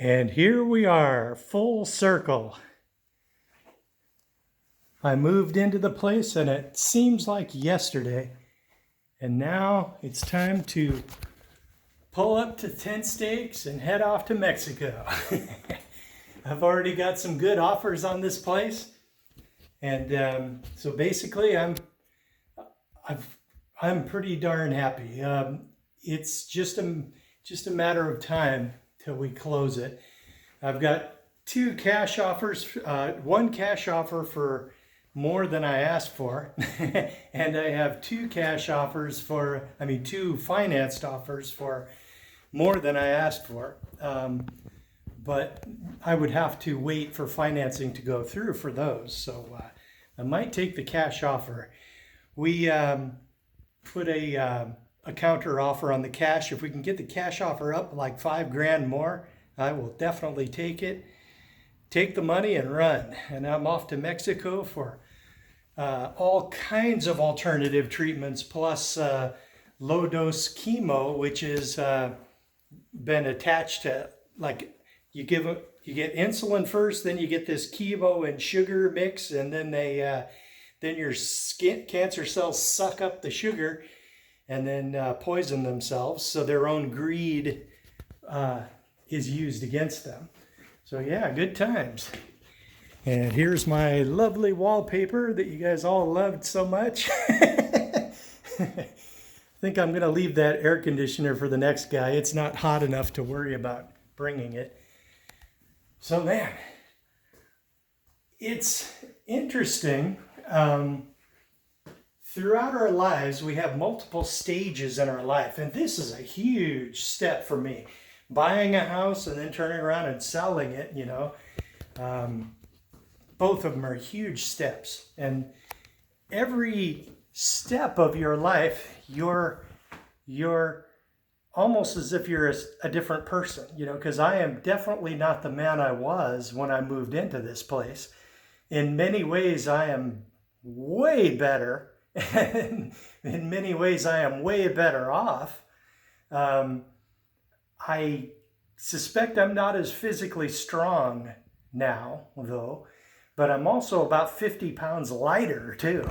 And here we are, full circle. I moved into the place and it seems like yesterday. And now it's time to pull up to tent stakes and head off to Mexico. I've already got some good offers on this place. And so basically I'm pretty darn happy. It's just a matter of time till we close it. I've got two cash offers, one cash offer for more than I asked for, and I have two financed offers for more than I asked for. But I would have to wait for financing to go through for those. So I might take the cash offer. We put a counter offer on the cash. If we can get the cash offer up like $5,000 more, I will definitely take it. Take the money and run. And I'm off to Mexico for all kinds of alternative treatments, plus low dose chemo, which has been attached to, like, you get insulin first, then you get this chemo and sugar mix, and then then your cancer cells suck up the sugar and then poison themselves, so their own greed is used against them. So yeah, good times. And here's my lovely wallpaper that you guys all loved so much. I think I'm going to leave that air conditioner for the next guy. It's not hot enough to worry about bringing it. So man, it's interesting. Throughout our lives, we have multiple stages in our life. And this is a huge step for me. Buying a house and then turning around and selling it, both of them are huge steps. And every step of your life, you're almost as if you're a different person, because I am definitely not the man I was when I moved into this place. In many ways, I am way better. And in many ways, I am way better off. I suspect I'm not as physically strong now, though, but I'm also about 50 pounds lighter, too.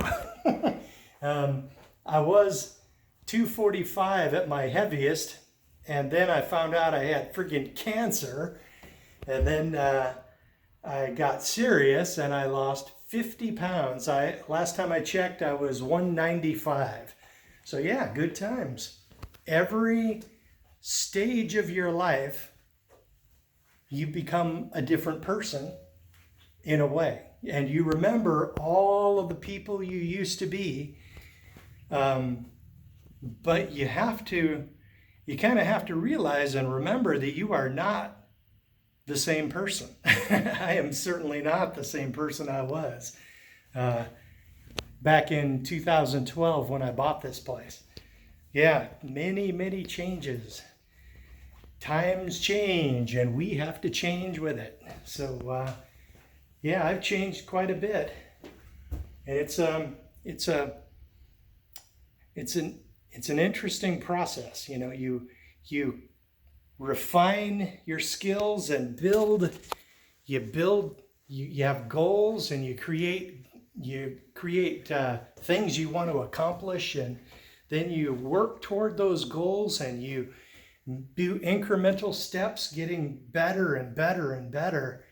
I was 245 at my heaviest, and then I found out I had freaking cancer, and then I got serious and I lost 50 pounds. Last time I checked, I was 195. So yeah, good times. Every stage of your life, you become a different person in a way. And you remember all of the people you used to be. But you kind of have to realize and remember that you are not the same person. I am certainly not the same person I was back in 2012 when I bought this place. Yeah, many, many changes. Times change and we have to change with it. So yeah, I've changed quite a bit. And it's an interesting process. You refine your skills and you have goals, and you create things you want to accomplish, and then you work toward those goals, and you do incremental steps, getting better and better and better.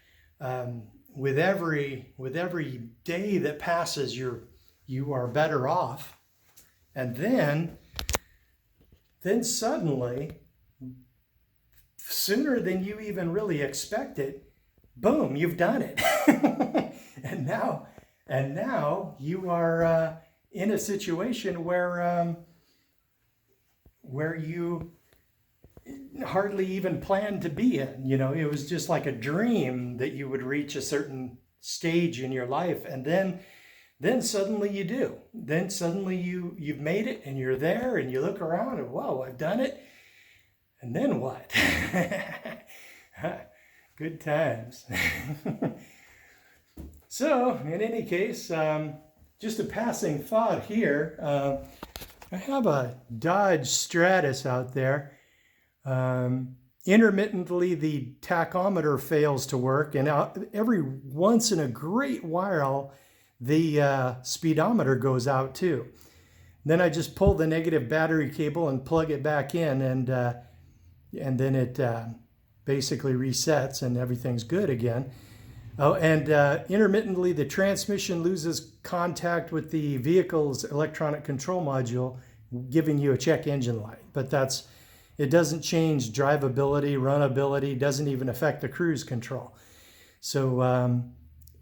With every day that passes, you are better off. And then suddenly, sooner than you even really expected, boom, you've done it. and now you are in a situation where you hardly even planned to be in. It was just like a dream that you would reach a certain stage in your life, and then suddenly you do. Then suddenly you've made it, and you're there, and you look around and, whoa, I've done it. And then what? Good times. So, in any case, just a passing thought here. I have a Dodge Stratus out there. intermittently the tachometer fails to work, and every once in a great while the speedometer goes out too. Then I just pull the negative battery cable and plug it back in, and then it basically resets and everything's good again. Oh, and intermittently the transmission loses contact with the vehicle's electronic control module, giving you a check engine light. But it doesn't change drivability, runnability, doesn't even affect the cruise control. So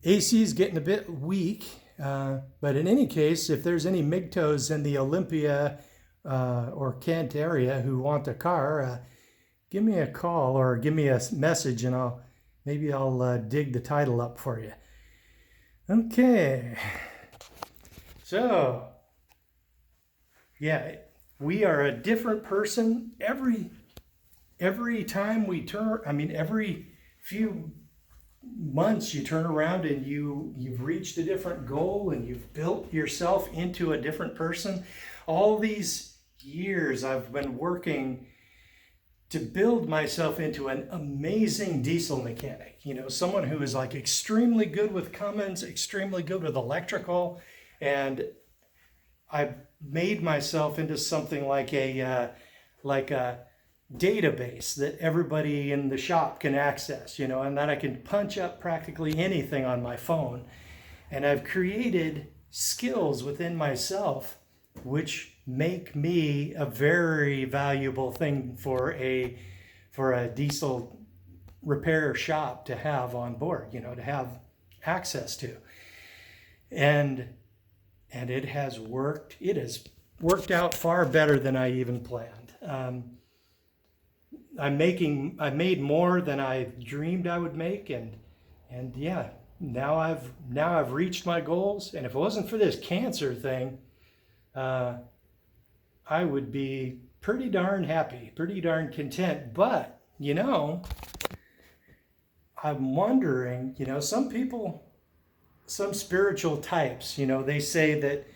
AC is getting a bit weak, but in any case, if there's any MGTOWs in the Olympia or Kent area who want a car, give me a call or give me a message, and maybe I'll dig the title up for you. Okay. So, yeah, we are a different person every time we turn. I mean, every few months you turn around and you've reached a different goal and you've built yourself into a different person. All these years I've been working to build myself into an amazing diesel mechanic, someone who is like extremely good with Cummins, extremely good with electrical, and I've made myself into something like a database that everybody in the shop can access, and that I can punch up practically anything on my phone. And I've created skills within myself which make me a very valuable thing for a diesel repair shop to have on board, to have access to. And it has worked. It has worked out far better than I even planned. I made more than I dreamed I would make, and yeah, now I've reached my goals. And if it wasn't for this cancer thing, I would be pretty darn happy, pretty darn content. But, I'm wondering, some spiritual types, they say that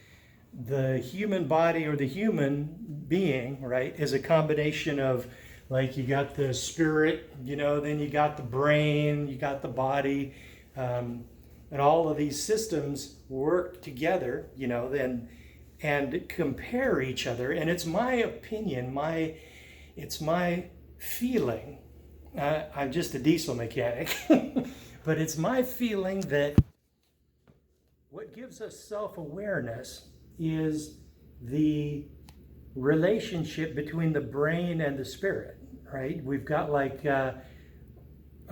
the human body or the human being, right, is a combination of, like, you got the spirit, then you got the brain, you got the body, and all of these systems work together, and compare each other. And it's my opinion, it's my feeling. I'm just a diesel mechanic, but it's my feeling that what gives us self-awareness is the relationship between the brain and the spirit, right? We've got like a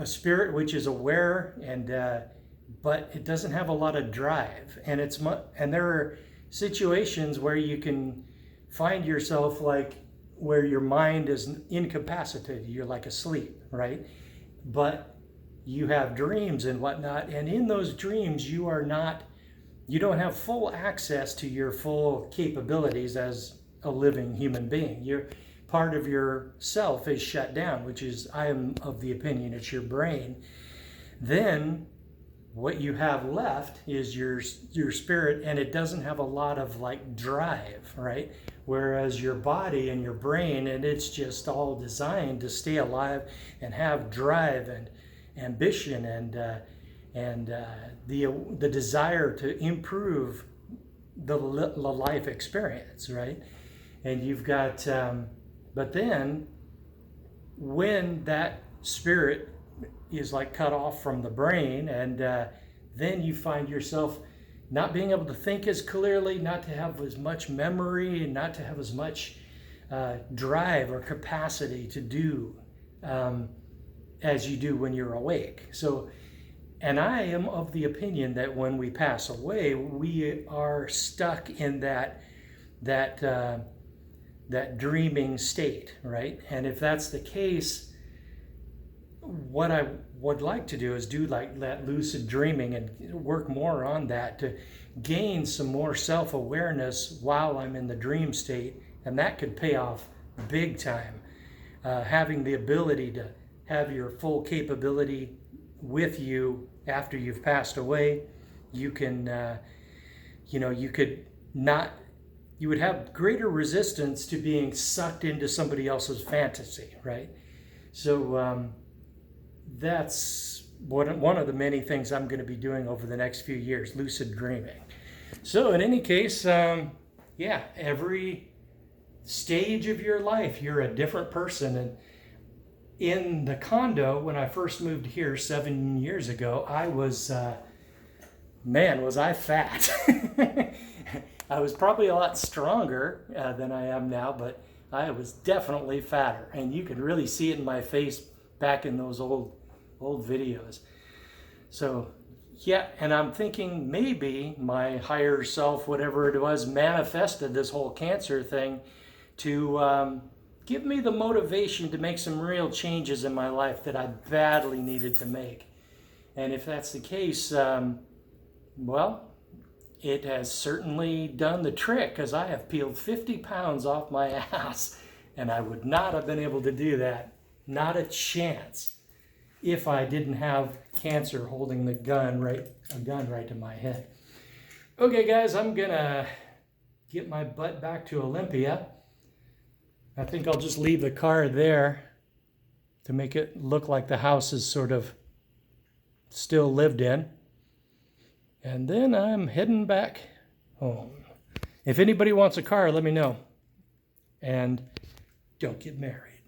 spirit which is aware, but it doesn't have a lot of drive. And there are situations where you can find yourself like where your mind is incapacitated, you're like asleep, right? But you have dreams and whatnot, and in those dreams you don't have full access to your full capabilities as a living human being. Part of yourself is shut down, which is, I am of the opinion, it's your brain. Then what you have left is your spirit, and it doesn't have a lot of like drive, right? Whereas your body and your brain, and it's just all designed to stay alive and have drive and ambition and the desire to improve the life experience, right? And you've got, but then when that spirit is like cut off from the brain, and then you find yourself not being able to think as clearly, not to have as much memory, and not to have as much drive or capacity to do as you do when you're awake. So, and I am of the opinion that when we pass away, we are stuck in that dreaming state, right? And if that's the case, what I would like to do is do like that lucid dreaming and work more on that to gain some more self-awareness while I'm in the dream state, and that could pay off big time. Having the ability to have your full capability with you after you've passed away, you can, you would have greater resistance to being sucked into somebody else's fantasy, right? So that's one of the many things I'm going to be doing over the next few years, lucid dreaming. So in any case, yeah, every stage of your life, you're a different person. And in the condo, when I first moved here 7 years ago, I was, man, was I fat. I was probably a lot stronger than I am now, but I was definitely fatter. And you can really see it in my face back in those old videos. So yeah, and I'm thinking maybe my higher self, whatever it was, manifested this whole cancer thing to give me the motivation to make some real changes in my life that I badly needed to make. And if that's the case, well, it has certainly done the trick, because I have peeled 50 pounds off my ass, and I would not have been able to do that, not a chance, if I didn't have cancer holding a gun right to my head. Okay, guys, I'm gonna get my butt back to Olympia. I think I'll just leave the car there to make it look like the house is sort of still lived in. And then I'm heading back home. If anybody wants a car, let me know. And don't get married.